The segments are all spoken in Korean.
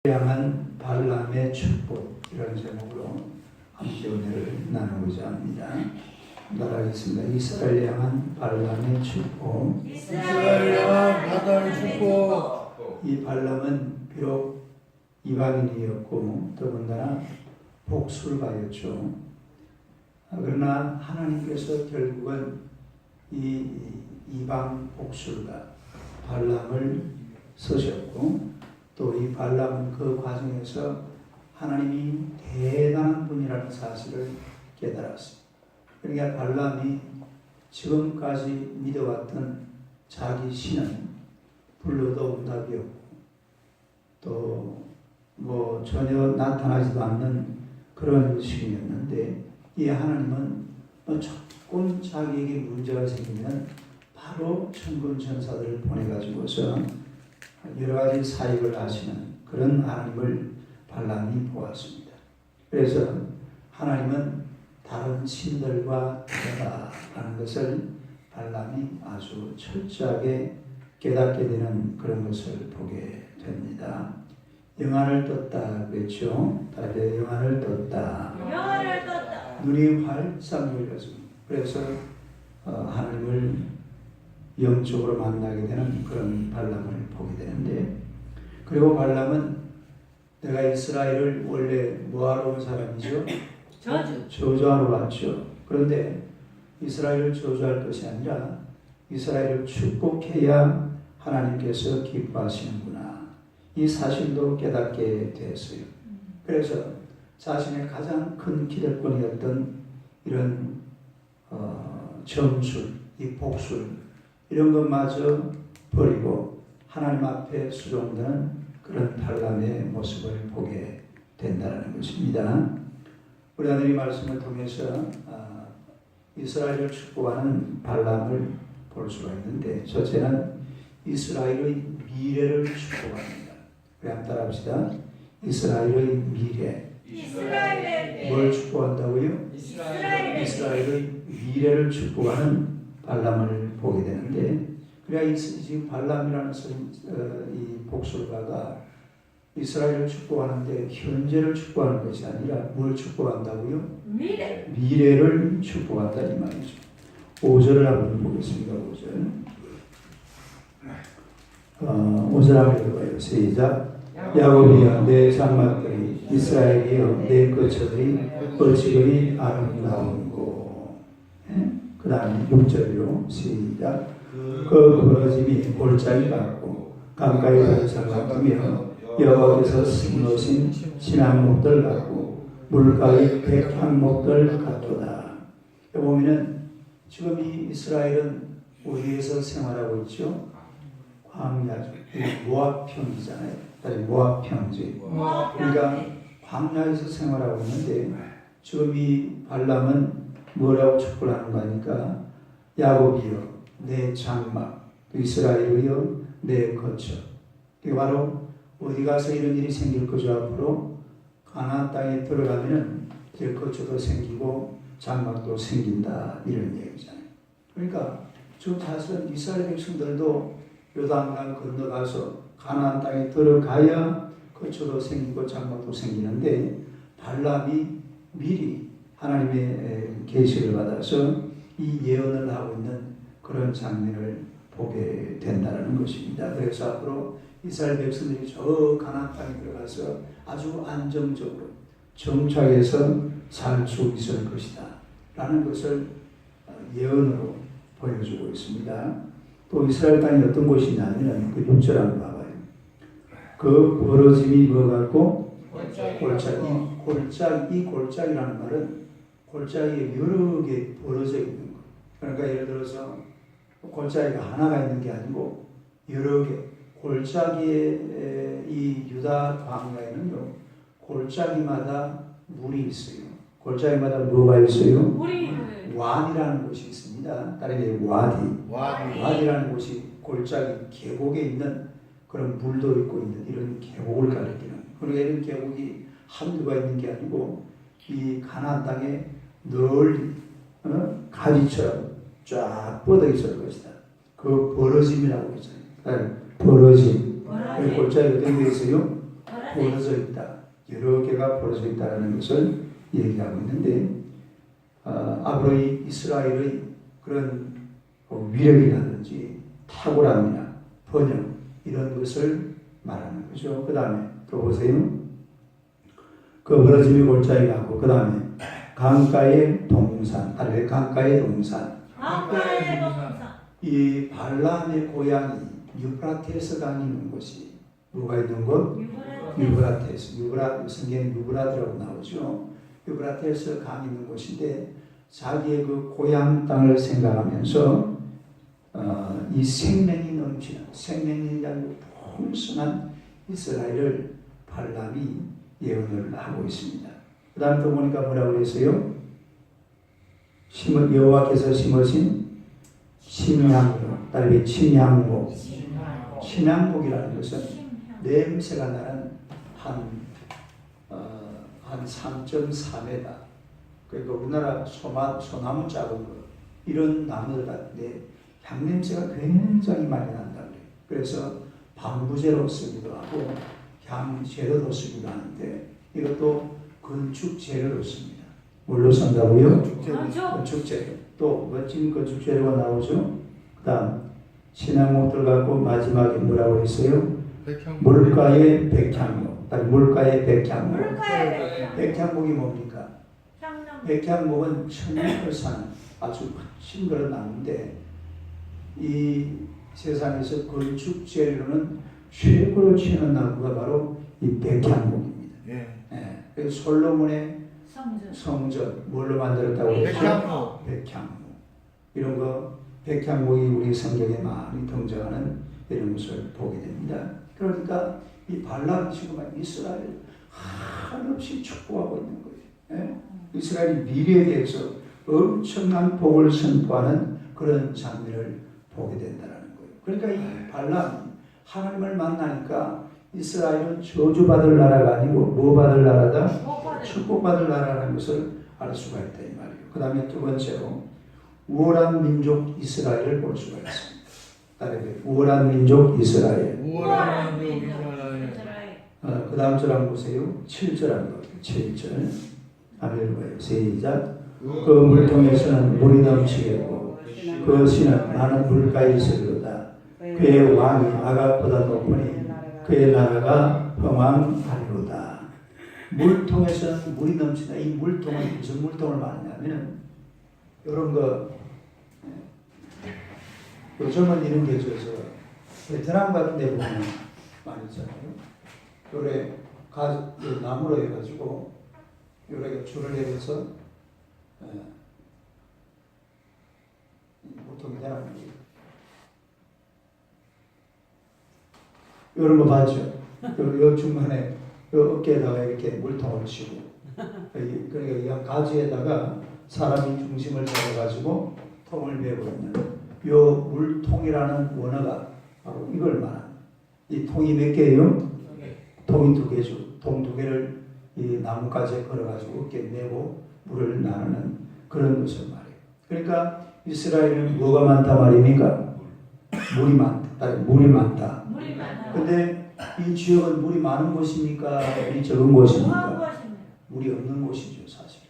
향한 발람의 축복, 이런 제목으로 함께 은혜를 나누고자 합니다. 따라하겠습니다. 이스라엘 향한 발람의 축복. 이스라엘 향한 발람의 축복. 이 발람은 비록 이방인이었고 더군다나 복술가였죠. 그러나 하나님께서 결국은 이 이방 복술가 발람을 쓰셨고, 또 이 발람은 그 과정에서 하나님이 대단한 분이라는 사실을 깨달았습니다. 그러니까 발람이 지금까지 믿어왔던 자기 신은 불러도 응답이 없고, 또 전혀 나타나지도 않는 그런 신이었는데, 이 하나님은 조금 자기에게 문제가 생기면 바로 천군 천사들을 보내가지고서 여러 가지 사역을 하시는 그런 하나님을 발람이 보았습니다. 그래서 하나님은 다른 신들과 다르다라는 것을 발람이 아주 철저하게 깨닫게 되는 그런 것을 보게 됩니다. 영안을 떴다 그랬죠. 다들 영안을 떴다. 영안을 떴다. 눈이 활짝 열렸습니다. 그래서 하나님을 영적으로 만나게 되는 그런 발람을 보게 되는데, 그리고 발람은 내가 이스라엘을 원래 뭐하러 온 사람이죠? 저주하러 왔죠. 그런데 이스라엘을 저주할 것이 아니라 이스라엘을 축복해야 하나님께서 기뻐하시는구나, 이 사실도 깨닫게 되었어요. 그래서 자신의 가장 큰 기득권이었던 이런 점술, 이 복술, 이런 것마저 버리고 하나님 앞에 수종되는 그런 발람의 모습을 보게 된다는 것입니다. 우리 하나님 말씀을 통해서 이스라엘을 축복하는 발람을 볼 수가 있는데, 첫째는 이스라엘의 미래를 축복합니다. 우리 한번 따라합시다. 이스라엘의 미래. 뭘 축복한다고요? 이스라엘의 미래를 축복하는 발람을 보게 되는데, 그래야 지금 발람이라는 이 복술가가 이스라엘을 축복하는데 현재를 축복하는 것이 아니라 뭘 축복한다고요? 미래를 축복한다 이 말이죠. 5절을 한번 보겠습니다. 5절 한번 읽어봐요. 시작. 야곱이여 내 장막들이, 이스라엘이여 내 거처들이 어찌 그리 아름다운고. 그 다음에 6절로 시작. 그 부러짐이 골짜기 같고 가까이 가서 같으며 여호와께서 심으신 진한목들 같고 물가의 백향목들 같도다. 여기 보면은 지금 이 이스라엘은 어디에서 생활하고 있죠? 광야죠. 모압 평지잖아요. 모압 평지. 그러니까 광야에서 생활하고 있는데, 지금 이 발람은 뭐라고 축복을 하는 거니까, 야곱이여 내 장막, 이스라엘이여 내 거처. 이게 바로 어디 가서 이런 일이 생길 거죠. 앞으로 가나안 땅에 들어가면은 이제 거처도 생기고 장막도 생긴다, 이런 얘기잖아요. 그러니까 지금 사실은 이스라엘 백성들도 요단강 건너가서 가나안 땅에 들어가야 거처도 생기고 장막도 생기는데, 발람이 미리 하나님의 계시를 받아서 이 예언을 하고 있는 그런 장면을 보게 된다는 것입니다. 그래서 앞으로 이스라엘 백성들이 저 가나안 땅에 들어가서 아주 안정적으로 정착해서 살 수 있을 것이다 라는 것을 예언으로 보여주고 있습니다. 또 이스라엘 땅이 어떤 곳이냐면 그 6절 한번 봐봐요. 그 벌어짐이 뭐 같고? 골짜기. 이 골짜기라는 말은 골짜기에 여러 개 벌어져 있는 거. 그러니까 예를 들어서 골짜기가 하나가 있는 게 아니고 여러 개. 골짜기에 이 유다 광야에는요, 골짜기마다 물이 있어요. 골짜기마다 뭐가 있어요? 와디라는 곳이 있습니다. 다른 와디라는 곳이 골짜기 계곡에 있는 그런 물도 있고 있는 이런 계곡을 가리키는. 그러니까 이런 계곡이 한두가 있는 게 아니고 이 가나안 땅에 널리 가지처럼 쫙 뻗어 있을 것이다. 그 벌어짐이라고 했잖아요. 벌어짐. 골짜기 어떤 데 있어요? 벌어져 있다. 여러 개가 벌어져 있다는 것을 얘기하고 있는데 앞으로 이 이스라엘의 그런 위력이라든지 탁월함이나 번영 이런 것을 말하는 거죠. 그 다음에 또 보세요. 그 벌어짐이 골짜기 같고 그 다음에 강가의 동산, 아래 강가의 동산. 강가의 동산. 이 발람의 고향이 유브라테스 강이 있는 곳이 누가 있는 곳? 유브라테스. 성경 유브라드라고 나오죠. 유브라테스 강이 있는 곳인데 자기의 그 고향 땅을 생각하면서 이 생명이 넘치는 생명력이 풍성한 이스라엘을 발람이 예언을 하고 있습니다. 그 다음 또 보니까 뭐라고 그랬어요? 여호와께서 심으신 침향목, 다른 침향목. 침향목이라는 것은 냄새가 나는 한 3.4m. 그러니까 우리나라 소나무 작은 거 이런 나무들 같은데 향냄새가 굉장히 많이 난다 그래요. 그래서 방부제로 쓰기도 하고 향재료로 쓰기도 하는데 이것도 건축 재료로 씁니다. 뭘로 쓴다고요? 건축 재료. 또 멋진 건축 재료가 나오죠. 그다음 신앙목 들어가고 마지막에 뭐라고 했어요? 물가의 백향목. 물가의 백향목. 백향목이 뭡니까? 백향목은 천년을 사는 아주 큰 그런 나무인데 이 세상에서 건축 재료는 최고로 치는 나무가 바로 이 백향목입니다. 그래서 솔로몬의 성전 뭘로 만들었다고 했죠? 백향목. 이런 거 백향목이 우리 성경에 많이 등장하는 이런 것을 보게 됩니다. 그러니까 이 발람 지금 이스라엘 한없이 축복하고 있는 거예요. 이스라엘이 미래에 대해서 엄청난 복을 선포하는 그런 장면을 보게 된다는 거예요. 그러니까 이 발람 하나님을 만나니까 이스라엘은 저주받을 나라가 아니고 뭐 받을 나라다? 축복받을 나라라는 것을 알 수가 있다 이 말이에요. 그 다음에 두 번째로 우월한 민족 이스라엘을 볼 수가 있습니다. 따르게 우월한 민족 이스라엘. 그 다음 절 한번 보세요. 7절 한번 보세요. 7절 아멘. 시작. 그 물통에서는 물이 넘치겠고 그 씨는 많은 물가에 있으리로다. 그의 왕이 아각보다 높으니 그의 나라가 평안하리로다. 물통에서는 물이 넘치다. 이 물통은 무슨 물통을 말하냐면 이런 거 요즘은 이런 게 있어서 베트남 같은 데 보면 많이 있잖아요. 요래 나무로 해가지고 요래 줄을 내려서 보통이 되는 거예요. 이런 거 봤죠? 요 중간에 요 어깨에다가 이렇게 물통을 치고 그러니까 가지에다가 사람이 중심을 잡아가지고 통을 메고 있는 요 물통이라는 원어가 바로 이걸 말합니다. 이 통이 몇 개예요? 통이 2개죠. 통 2개를 이 나뭇가지에 걸어가지고 어깨에 메고 물을 나누는 그런 것을 말해요. 그러니까 이스라엘은 뭐가 많다 말입니까? 물이 많다. 물이 많다. 근데 이 지역은 물이 많은 곳입니까? 물이 적은 곳입니까? 물이 없는 곳이죠, 사실.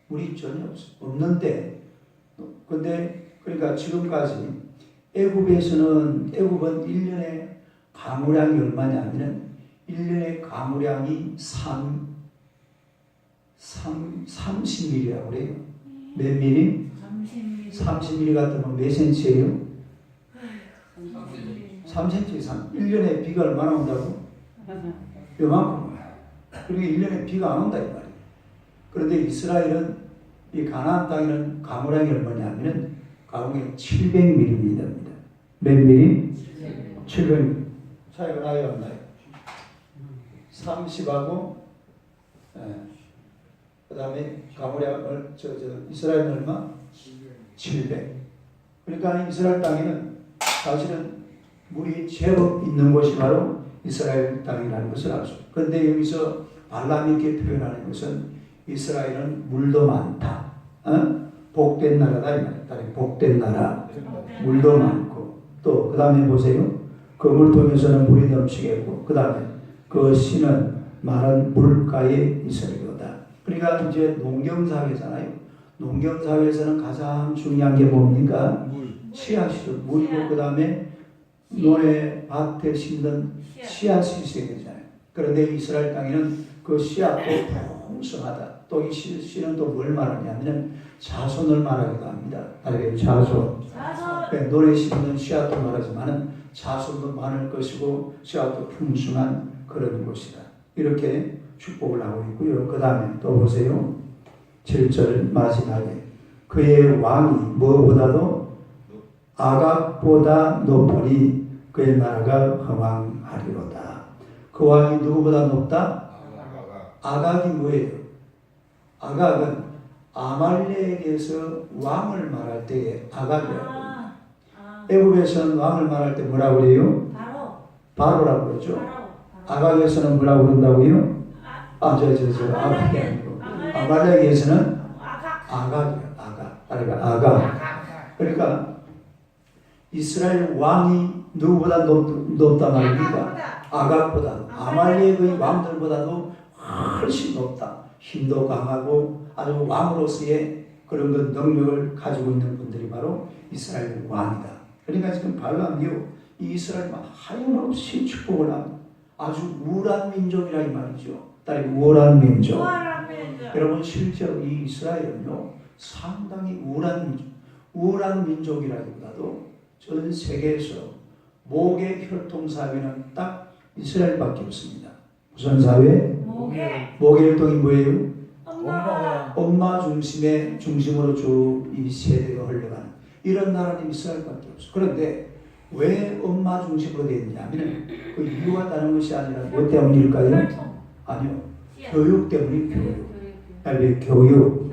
물이 전혀 없는데, 근데 그러니까 지금까지 애굽은 1년에 가물량이 얼마냐면은 1년에 가물량이 30mm라고 그래요. 몇 미리? 30mm 같으면 몇 cm예요? 3cm 이상. 1년에 비가 얼마나 온다고? 요만큼. 그리고 1년에 비가 안 온다 이 말이에요. 그런데 이스라엘은 이 가나안 땅에는 가물량이 얼마냐면은 가물량이 700mm입니다. 몇 미리? 700mm. 차이가 나요 안 나요? 30하고 그 다음에 가물량 이스라엘은 얼마? 700. 그러니까 이스라엘 땅에는 사실은 물이 제법 있는 곳이 바로 이스라엘 땅이라는 것을 알 수 있어요. 그런데 여기서 발람이 이렇게 표현하는 것은 이스라엘은 물도 많다. 복된 나라다 이 말이에요. 복된 나라. 물도 많고 또 그 다음에 보세요. 그 물통에서는 물이 넘치겠고 그 다음에 그 씨는 말은 물가에 있으리로다. 그러니까 이제 농경사회잖아요. 농경사회에서는 가장 중요한 게 뭡니까? 씨앗이죠. 물이고 그 다음에 논에 밭에 심는 씨앗이 있어야 되잖아요. 그런데 이스라엘 땅에는 그 씨앗도 풍성하다. 또 이 씨는 또 뭘 말하냐면 자손을 말하기도 합니다. 다르게 자손. 논에 심는 씨앗도 말하지만은 자손도 많을 것이고 씨앗도 풍성한 그런 곳이다. 이렇게 축복을 하고 있고요. 그 다음에 또 보세요. 7절 마지막에 그의 왕이 무엇보다도 아각보다 높으니 그의 나라가 흥왕하리로다. 그 왕이 누구보다 높다? 아각이 뭐예요? 아각은 아말렉에서 왕을 말할 때에 아각이라고 합니다. 애굽에서는 왕을 말할 때 뭐라고 그래요? 바로라고 그러죠. 아각에서는 뭐라고 그런다고요? 아각이 아니고 아말렉에서는 아각이에요. 아각. 그러니까 이스라엘 왕이 누구보다 높다 말입니까? 아각보다. 아말렉의 왕들보다도 훨씬 높다. 힘도 강하고 아주 왕으로서의 그런 것 능력을 가지고 있는 분들이 바로 이스라엘 왕이다. 그러니까 지금 발람이요 이 이스라엘만 하염없이 축복을 한 아주 우월한 민족이라 이 말이죠. 딸이 우월한 민족. 여러분 실제로 이 이스라엘은요 상당히 우월한 민족이라기보다도 전 세계에서 목의 혈통 사회는 딱 이스라엘밖에 없습니다. 무슨 사회? 목의 혈통이 뭐예요? 엄마 중심으로 쭉 이 세대가 흘러가는 이런 나라는 이스라엘밖에 없어. 그런데 왜 엄마 중심으로 되어 있냐면 그 이유가 다른 것이 아니라 뭐 때문일까요? 아니요. 교육 때문에 교육.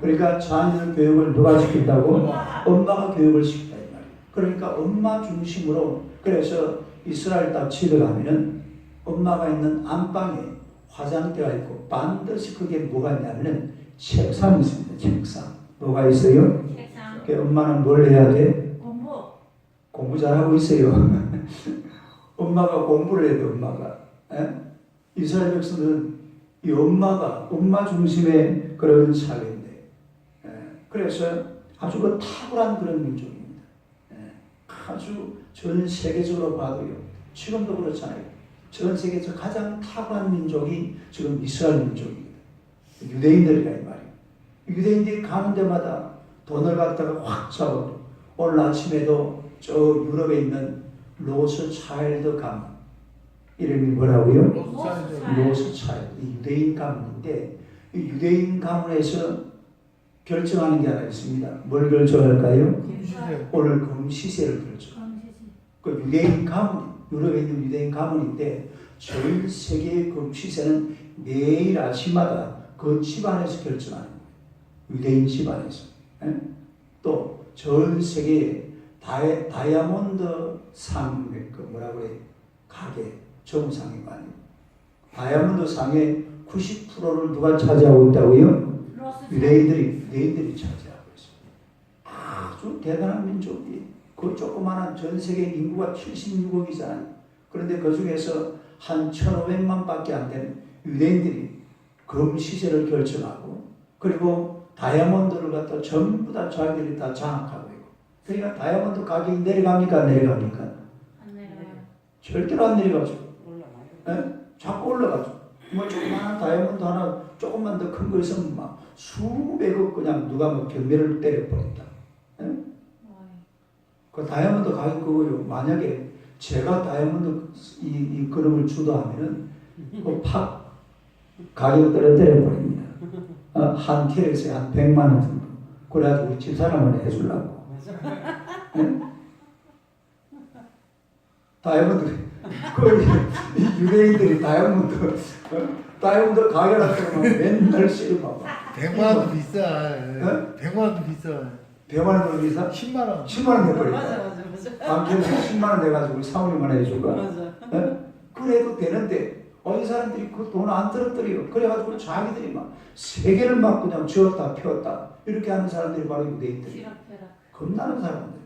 그러니까 자녀 교육을 누가 시킨다고? 엄마가 교육을 시킨다 이 말이에요. 그러니까 엄마 중심으로 그래서 이스라엘 딱 집에 가면은 엄마가 있는 안방에 화장대가 있고 반드시 그게 뭐가 있냐면은 책상이 있습니다. 책상. 뭐가 있어요? 그 엄마는 뭘 해야 돼? 공부 잘하고 있어요. 엄마가 공부를 해야 돼. 엄마가. 이스라엘 백성들은 이 엄마 중심의 그런 사회인데, 그래서 아주 그 탁월한 그런 민족입니다. 아주 전 세계적으로 봐도요, 지금도 그렇잖아요. 전 세계에서 가장 탁월한 민족이 지금 이스라엘 민족입니다. 유대인들이라 이 말이에요. 유대인들이 가는 데마다 돈을 갖다가 확 잡아버려. 오늘 아침에도 저 유럽에 있는 로스차일드 가문, 이름이 뭐라고요? 로스차일드. 유대인 가문인데 이 유대인 가문에서 결정하는 게 하나 있습니다. 뭘 결정할까요? 오늘 금시세를 결정합니다. 그 유대인 가문, 유럽에 있는 유대인 가문인데 전 세계의 금시세는 매일 아침마다 그 집안에서 결정하는 거예요. 유대인 집안에서. 또 전 세계에 다이아몬드 상, 그 뭐라 그래, 가게, 정상이 많이. 다이아몬드 상의 90%를 누가 차지하고 있다고요? 유대인들이 차지하고 있어요. 아주 대단한 민족이. 그 조그마한 전 세계 인구가 76억이잖아요. 그런데 그 중에서 한 1,500만 밖에 안 되는 유대인들이 금시세를 결정하고, 그리고 다이아몬드를 갖다 전부 다 자기들이 다 장악하고 있고. 그러니까 다이아몬드 가격이 내려갑니까? 안 내려갑니까? 안 내려가요. 절대로 안 내려가죠. 자꾸 올라가죠. 뭐 조그마한 다이아몬드 하나 조금만 더 큰 거 있으면 막 수백억 그냥 누가 뭐 경매를 때려버린다. 그 다이아몬드 가격 그거요. 만약에 제가 다이아몬드 이 그릇을 주도하면은 그 팍 가격 때려버립니다. 한 캐럿에 한 100만 원 정도. 그래가지고 우리 집사람을 해주려고. 다이아몬드 그 유대인들이 다이아몬드 가격을 맨날 쓰고 100만 원도 비싸. 100만 원도 비싸. 100만 원 비싸? 10만 원. 10만 원 내버리니까. 한 캐럿에 10만 원 내가지고 사모님만 해줄까? 그래도 되는데 어디 사람들이 그 돈 안 떨어뜨려요. 그래가지고 자기들이 막 세계를 막 그냥 지었다 폈다 이렇게 하는 사람들이 바로 유대인들이. 겁나는 사람들.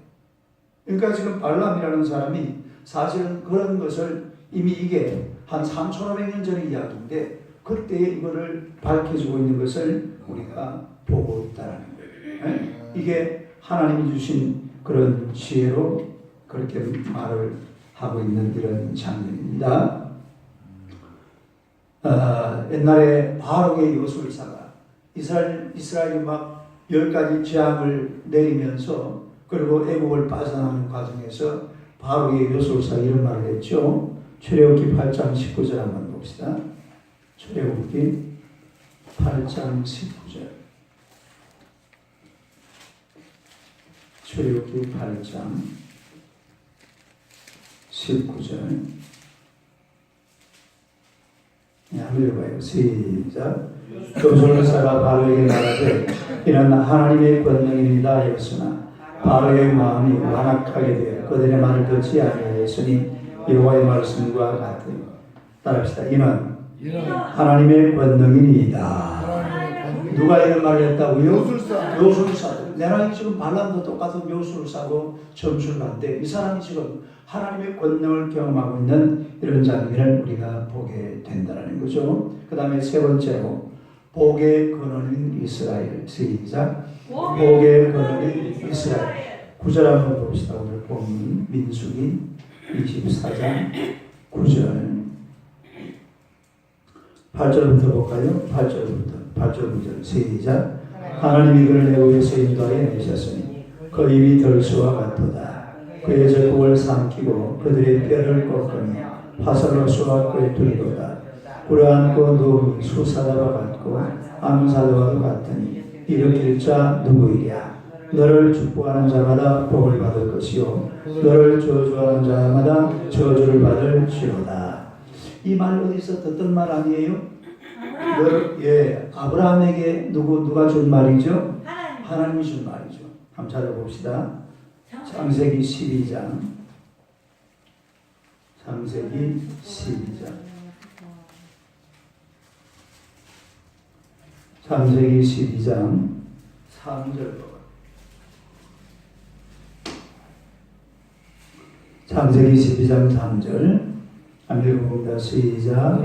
그러니까 지금 발람이라는 사람이 사실은 그런 것을 이미 이게 한 3,500년 전의 이야기인데 그때 이거를 밝혀주고 있는 것을 우리가 보고 있다는 거예요. 예? 이게 하나님이 주신 그런 지혜로 그렇게 말을 하고 있는 이런 장면입니다. 옛날에 바로의 요술사가 이스라엘이 막 10가지 재앙을 내리면서 그리고 애국을 빠져나가는 과정에서 바로의 요술사가 이런 말을 했죠. 출애굽기 8장 19절 한번 봅시다. 출애굽기 8장 19절. 출애굽기 8장 19절. 한번 읽어봐요. 시작. 요술사가 바로에게 말하되 이는 하나님의 권능입니다 하였으나 바로의 마음이 완악하게 되어 그들의 말을 듣지 아니하였으니 여호와의 말씀과 같으니 따라합시다. 이는 하나님의 권능이니이다. 누가 이런 말을 했다고요? 요술사. 내가 지금 발람도 똑같은 요술사고 점술가인데 이 사람이 지금 하나님의 권능을 경험하고 있는 이런 장면을 우리가 보게 된다는 거죠. 그 다음에 세 번째로 복의 근원인 이스라엘. 시작. 복의 근원인 이스라엘. 9절 한번 봅시다. 오늘 본문 민수기 24장 9절 8절부터 볼까요? 8절 9절 시작. 하나님이 그를 애굽에서 인도하여 내셨으니 그 입이 덜수와 같도다. 그의 적국을 삼키고 그들의 뼈를 꺾으며 화살로 쏘아 꿰뚫도다. 꿇어앉고 누움이 수사자와 같고 암사자와도 같으니 일으킬 자 누구이랴. 너를 축복하는 자마다 복을 받을 것이요 너를 저주하는 자마다 저주를 받을지로다. 이 말 어디서 듣던 말 아니에요? 아브라함에게 누가 준 말이죠? 하나님이 준 말이죠. 한번 찾아봅시다. 창세기 12장. 창세기 12장. 창세기 12장 3절. 창세기 12장 3절. 읽어봅니다. 시작.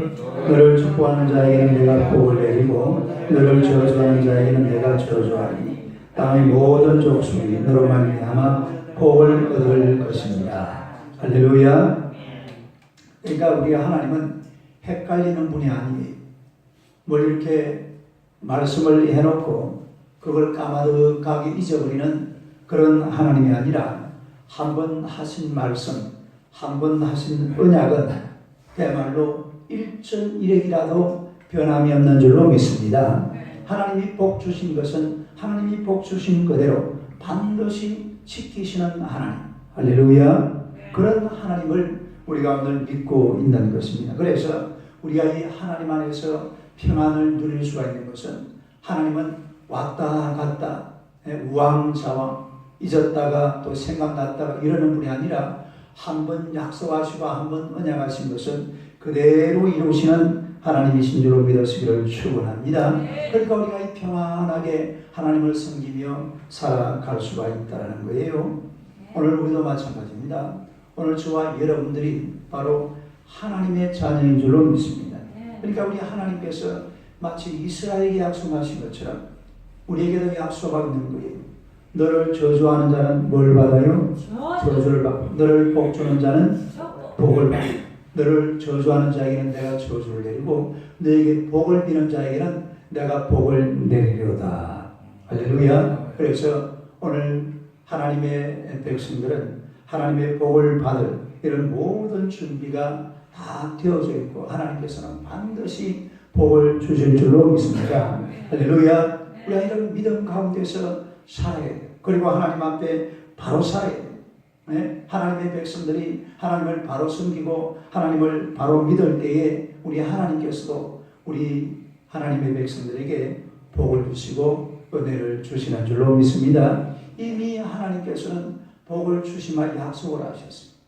너를 축복하는 자에게는 내가 복을 내리고 너를 저주하는 자에게는 내가 저주하리니 땅의 모든 족속이 너로 말미암아 복을 얻을 것입니다. 할렐루야. 그러니까 우리 하나님은 헷갈리는 분이 아니에요. 뭘 이렇게 말씀을 해놓고 그걸 까마득하게 잊어버리는 그런 하나님이 아니라 한 번 하신 말씀, 한 번 하신 언약은 그야말로 일전일액이라도 변함이 없는 줄로 믿습니다. 하나님이 복 주신 것은 하나님이 복 주신 그대로 반드시 지키시는 하나님. 할렐루야. 그런 하나님을 우리가 오늘 믿고 있는 것입니다. 그래서 우리가 이 하나님 안에서 평안을 누릴 수가 있는 것은 하나님은 왔다 갔다 우왕좌왕 잊었다가 또 생각났다가 이러는 분이 아니라 한 번 약속하시고 한 번 언약하신 것은 그대로 이루시는 하나님이신 줄로 믿으시기를 축원합니다. 그러니까 우리가 이 평안하게 하나님을 섬기며 살아갈 수가 있다는 거예요. 오늘 우리도 마찬가지입니다. 오늘 저와 여러분들이 바로 하나님의 자녀인 줄로 믿습니다. 그러니까 우리 하나님께서 마치 이스라엘에게 약속하신 것처럼 우리에게도 약속하고 있는 거예요. 너를 저주하는 자는 뭘 받아요? 저주를 받고 너를 복주는 자는 복을 받고 너를 저주하는 자에게는 내가 저주를 내리고 너에게 복을 비는 자에게는 내가 복을 내리려다. 할렐루야. 그래서 오늘 하나님의 백성들은 하나님의 복을 받을 이런 모든 준비가 다 되어져 있고 하나님께서는 반드시 복을 주실 줄로 믿습니다. 할렐루야. 우리가 이런 믿음 가운데서 살아야 돼요. 그리고 하나님 앞에 바로 살아야 돼요. 네? 하나님의 백성들이 하나님을 바로 섬기고 하나님을 바로 믿을 때에 우리 하나님께서도 우리 하나님의 백성들에게 복을 주시고 은혜를 주시는 줄로 믿습니다. 이미 하나님께서는 복을 주시마 약속을 하셨습니다.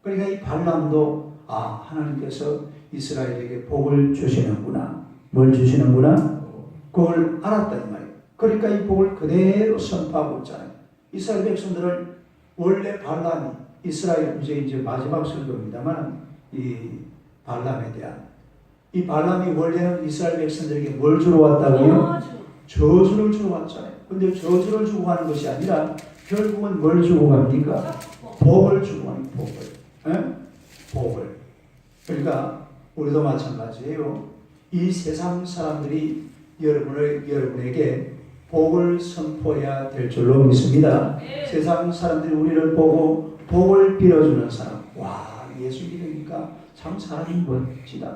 그러니까 이 발람도 하나님께서 이스라엘에게 복을 주시는구나. 뭘 주시는구나? 그걸 알았다 이 말이에요. 그러니까 이 복을 그대로 선포하고 있잖아요. 이스라엘 백성들을 원래 발람이 이스라엘 이제 마지막 설교입니다만 이 발람에 대한. 이 발람이 원래는 이스라엘 백성들에게 뭘 주러 왔다고요? 저주를 주러 왔잖아요. 근데 저주를 주고 가는 것이 아니라 결국은 뭘 주고 갑니까? 복을 주고 가는 복을. 에? 복을. 그러니까 우리도 마찬가지예요. 이 세상 사람들이 여러분에게 복을 선포해야 될 줄로 믿습니다. 세상 사람들이 우리를 보고 복을 빌어주는 사람. 와, 예수 믿으니까 참 사람이 멋지다.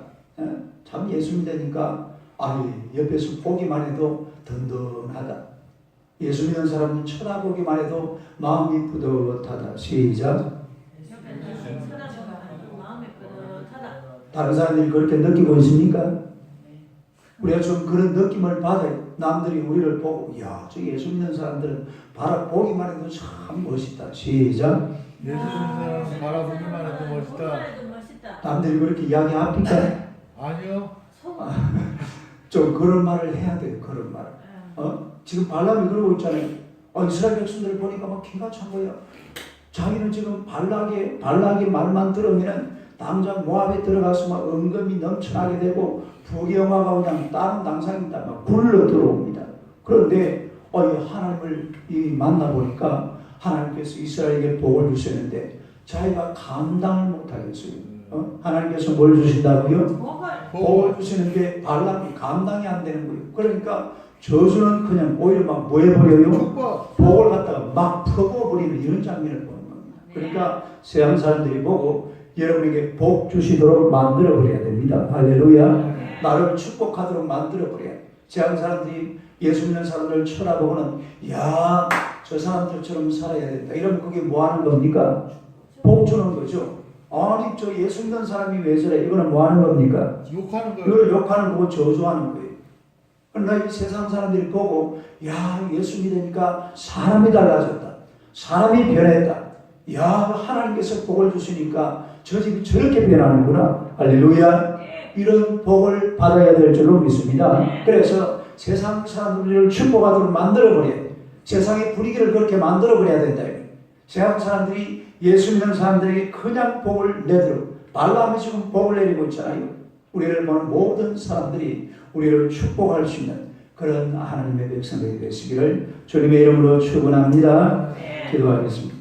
참 예수 믿으니까 아니 옆에서 보기만 해도 든든하다. 예수 믿는 사람은 쳐다보기만 해도 마음이 뿌듯하다. 시작. 다른 사람들이 그렇게 느끼고 있습니까? 우리가 좀 그런 느낌을 받아요. 남들이 우리를 보고 야, 저 예수 믿는 사람들은 바라보기만 해도 참 멋있다. 시작. 예수 믿는 사람 바라보기만 해도 멋있다. 남들이 그렇게 이야기합니까? 아니요. 좀 그런 말을 해야 돼요. 그런 말. 지금 발람이 그러고 있잖아요. 이스라엘 백성들을 보니까 막 기가 찬 거야. 자기는 지금 발락의 말만 들으면 당장 모압에 들어가서 막 은금이 넘쳐나게 되고 부귀영화가 그냥 다른 당상입니다. 막 굴러 들어옵니다. 그런데 하나님을 만나보니까 하나님께서 이스라엘에게 복을 주셨는데 자기가 감당을 못하겠어요. 하나님께서 뭘 주신다고요? 복을 주시는데 발람이 감당이 안 되는 거예요. 그러니까 저주는 그냥 오히려 막 뭐 해버려요? 복을 갖다가 막 퍼부어버리는 이런 장면을 보는 겁니다. 그러니까 세상 사람들이 보고 여러분에게 복 주시도록 만들어버려야 됩니다. 할렐루야. 나를 축복하도록 만들어버려야 돼. 세상 사람들이 예수 믿는 사람들을 쳐다보고는 야, 저 사람들처럼 살아야 된다. 이러면 그게 뭐 하는 겁니까? 복 주는 거죠. 아니 저 예수 믿는 사람이 왜 저래? 이거는 뭐 하는 겁니까? 욕하는 거예요. 이걸 욕하는 거고 저주하는 거예요. 그러나 이 세상 사람들이 보고 야, 예수 믿으니까 사람이 달라졌다. 사람이 변했다. 야, 하나님께서 복을 주시니까 저 집이 저렇게 변하는구나. 할렐루야. 이런 복을 받아야 될 줄로 믿습니다. 그래서 세상 사람들을 축복하도록 만들어버려야 돼. 세상의 분위기를 그렇게 만들어버려야 된다. 세상 사람들이 예수 믿는 사람들에게 그냥 복을 내도록 발람이 지금 복을 내리고 있잖아요. 우리를 보는 모든 사람들이 우리를 축복할 수 있는 그런 하나님의 백성들이 되시기를 주님의 이름으로 축원합니다. 기도하겠습니다.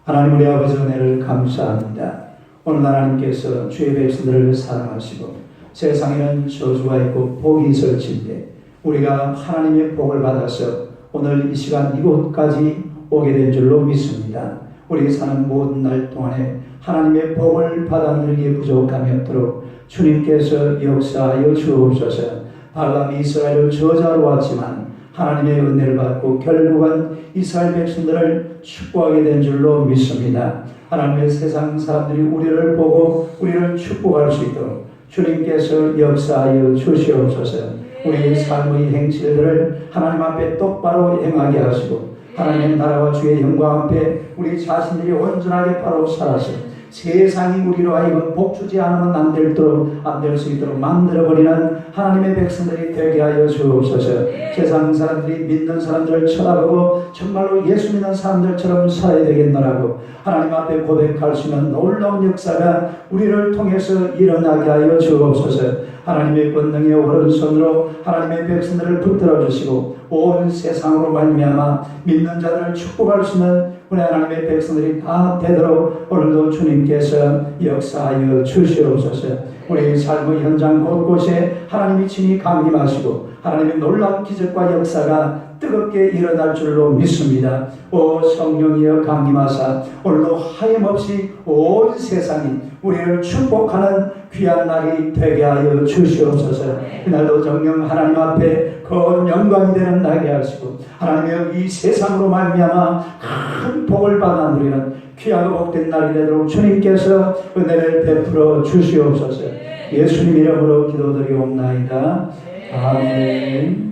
하나님 우리 아버지 은혜를 감사합니다. 오늘 하나님께서 주의 백성들을 사랑하시고 세상에는 저주가 있고 복이 있을 텐데 우리가 하나님의 복을 받아서 오늘 이 시간 이곳까지 오게 된 줄로 믿습니다. 우리 사는 모든 날 동안에 하나님의 복을 받아 누리기에 부족함이 없도록 주님께서 역사하여 주옵소서. 발람이 이스라엘을 저주하러 왔지만 하나님의 은혜를 받고 결국은 이스라엘 백성들을 축복하게 된 줄로 믿습니다. 하나님의 세상 사람들이 우리를 보고 우리를 축복할 수 있도록 주님께서 역사하여 주시옵소서. 우리의 삶의 행실들을 하나님 앞에 똑바로 행하게 하시고 하나님의 나라와 주의 영광 앞에 우리 자신들이 온전하게 바로 살아서 세상이 우리로 하여금 복주지 않으면 안 될 수 있도록 만들어버리는 하나님의 백성들이 되게 하여 주옵소서. 세상 사람들이 믿는 사람들을 쳐다보고 정말로 예수 믿는 사람들처럼 살아야 되겠노라고 하나님 앞에 고백할 수 있는 놀라운 역사가 우리를 통해서 일어나게 하여 주옵소서. 하나님의 권능의 오른손으로 하나님의 백성들을 붙들어 주시고 온 세상으로 말미암아 믿는 자들을 축복할 수 있는 우리 하나님의 백성들이 다 되도록 오늘도 주님께서 역사하여 주시옵소서. 우리 삶의 현장 곳곳에 하나님이 친히 강림하시고 하나님의 놀라운 기적과 역사가 뜨겁게 일어날 줄로 믿습니다. 오 성령이여 강림하사 오늘도 하염없이 온 세상이 우리를 축복하는 귀한 날이 되게 하여 주시옵소서. 이날도 정령 하나님 앞에 큰 영광이 되는 날이 하시고 하나님의 이 세상으로 말미암아 큰 복을 받아 누리는 귀하고 복된 날이 되도록 주님께서 은혜를 베풀어 주시옵소서. 예수님 이름으로 기도드리옵나이다. 아멘.